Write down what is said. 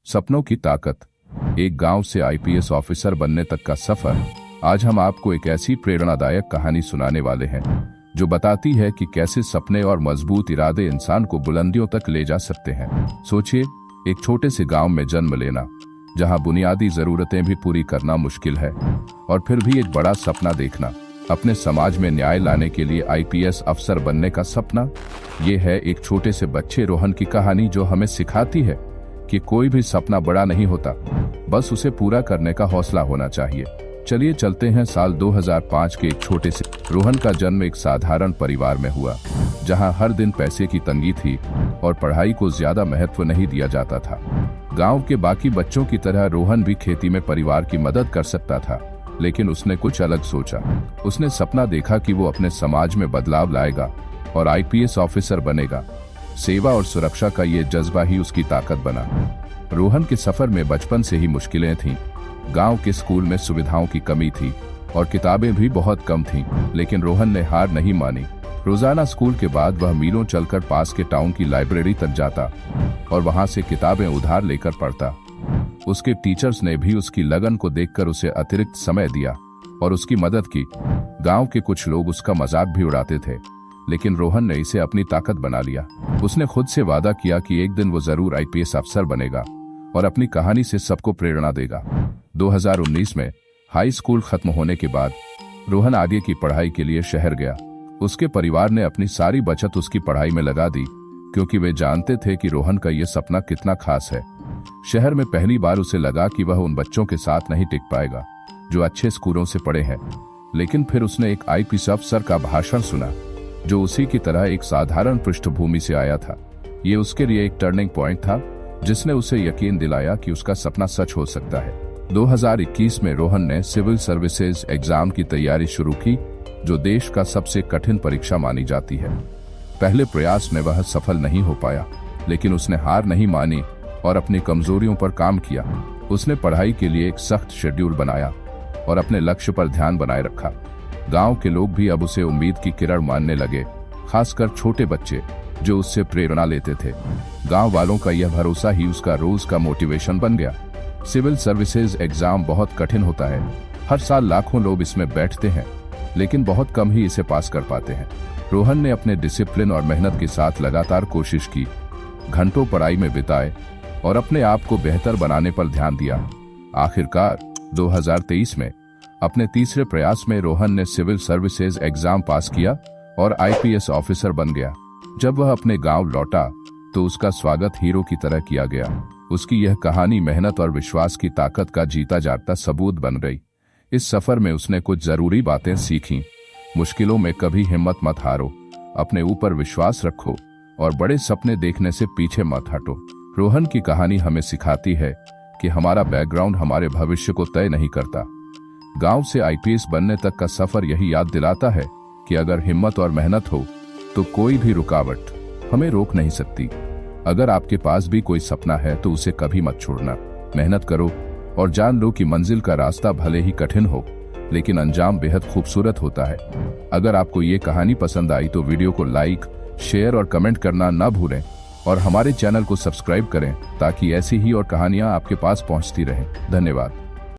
सपनों की ताकत, एक गांव से आईपीएस ऑफिसर बनने तक का सफर। आज हम आपको एक ऐसी प्रेरणादायक कहानी सुनाने वाले हैं जो बताती है कि कैसे सपने और मजबूत इरादे इंसान को बुलंदियों तक ले जा सकते हैं। सोचिए, एक छोटे से गांव में जन्म लेना, जहां बुनियादी जरूरतें भी पूरी करना मुश्किल है, और फिर भी एक बड़ा सपना देखना, अपने समाज में न्याय लाने के लिए आईपीएस अफसर बनने का सपना। ये है एक छोटे से बच्चे रोहन की कहानी, जो हमें सिखाती है कि कोई भी सपना बड़ा नहीं होता, बस उसे पूरा करने का हौसला होना चाहिए। चलिए चलते हैं साल 2005 के एक छोटे से। रोहन का जन्म एक साधारण परिवार में हुआ, जहां हर दिन पैसे की तंगी थी और पढ़ाई को ज्यादा महत्व नहीं दिया जाता था। गांव के बाकी बच्चों की तरह रोहन भी खेती में परिवार की मदद कर सकता था, लेकिन उसने कुछ अलग सोचा। उसने सपना देखा कि वो अपने समाज में बदलाव लाएगा और आईपीएस ऑफिसर बनेगा। सेवा और सुरक्षा का ये जज्बा ही उसकी ताकत बना। रोहन के सफर में बचपन से ही मुश्किलें थीं। गांव के स्कूल में सुविधाओं की कमी थी और किताबें भी बहुत कम थीं, लेकिन रोहन ने हार नहीं मानी। रोजाना स्कूल के बाद वह मीलों चलकर पास के टाउन की लाइब्रेरी तक जाता और वहां से किताबें उधार लेकर पढ़ता। उसके टीचर्स ने भी उसकी लगन को देखकर उसे अतिरिक्त समय दिया और उसकी मदद की। गांव के कुछ लोग उसका मजाक भी उड़ाते थे, लेकिन रोहन ने इसे अपनी ताकत बना लिया। उसने खुद से वादा किया कि एक दिन वो जरूर आईपीएस अफसर बनेगा और अपनी कहानी से सबको प्रेरणा देगा। 2019 में हाई स्कूल खत्म होने के बाद रोहन आगे की पढ़ाई के लिए शहर गया। उसके परिवार ने अपनी सारी बचत उसकी पढ़ाई में लगा दी, क्योंकि वे जानते थे कि रोहन का ये सपना कितना खास है। शहर में पहली बार उसे लगा कि वह उन बच्चों के साथ नहीं टिक पाएगा जो अच्छे स्कूलों से पढ़े हैं, लेकिन फिर उसने एक आईपीएस अफसर का भाषण सुना, जो उसी की तरह एक साधारण पृष्ठभूमि से आया था। ये उसके लिए एक टर्निंग पॉइंट था, जिसने उसे यकीन दिलाया कि उसका सपना सच हो सकता है। 2021 में रोहन ने सिविल सर्विसेज एग्जाम की तैयारी शुरू की, जो देश का सबसे कठिन परीक्षा मानी जाती है। पहले प्रयास में वह सफल नहीं हो पाया, लेकिन उसने हार नहीं मानी और अपनी कमजोरियों पर काम किया। उसने पढ़ाई के लिए एक सख्त शेड्यूल बनाया और अपने लक्ष्य पर ध्यान बनाए रखा। गांव के लोग भी अब उसे उम्मीद की किरण मानने लगे, खासकर छोटे बच्चे जो उससे प्रेरणा लेते थे। गांव वालों का यह भरोसा ही उसका रोज का मोटिवेशन बन गया। सिविल सर्विसेज एग्जाम बहुत कठिन होता है। हर साल लाखों लोग इसमें बैठते हैं, लेकिन बहुत कम ही इसे पास कर पाते हैं। रोहन ने अपने डिसिप्लिन और मेहनत के साथ लगातार कोशिश की, घंटों पढ़ाई में बिताए और अपने आप को बेहतर बनाने पर ध्यान दिया। आखिरकार 2023 में अपने तीसरे प्रयास में रोहन ने सिविल सर्विसेज एग्जाम पास किया और आईपीएस ऑफिसर बन गया। जब वह अपने गांव लौटा तो उसका स्वागत हीरो की तरह किया गया। उसकी यह कहानी मेहनत और विश्वास की ताकत का जीता जागता सबूत बन गई। इस सफर में उसने कुछ जरूरी बातें सीखीं। मुश्किलों में कभी हिम्मत मत हारो, अपने ऊपर विश्वास रखो और बड़े सपने देखने से पीछे मत हटो। रोहन की कहानी हमें सिखाती है कि हमारा बैकग्राउंड हमारे भविष्य को तय नहीं करता। गांव से आईपीएस बनने तक का सफर यही याद दिलाता है कि अगर हिम्मत और मेहनत हो तो कोई भी रुकावट हमें रोक नहीं सकती। अगर आपके पास भी कोई सपना है तो उसे कभी मत छोड़ना। मेहनत करो और जान लो कि मंजिल का रास्ता भले ही कठिन हो, लेकिन अंजाम बेहद खूबसूरत होता है। अगर आपको ये कहानी पसंद आई तो वीडियो को लाइक, शेयर और कमेंट करना ना भूलें और हमारे चैनल को सब्सक्राइब करें, ताकि ऐसी ही और कहानियां आपके पास पहुंचती रहें। धन्यवाद।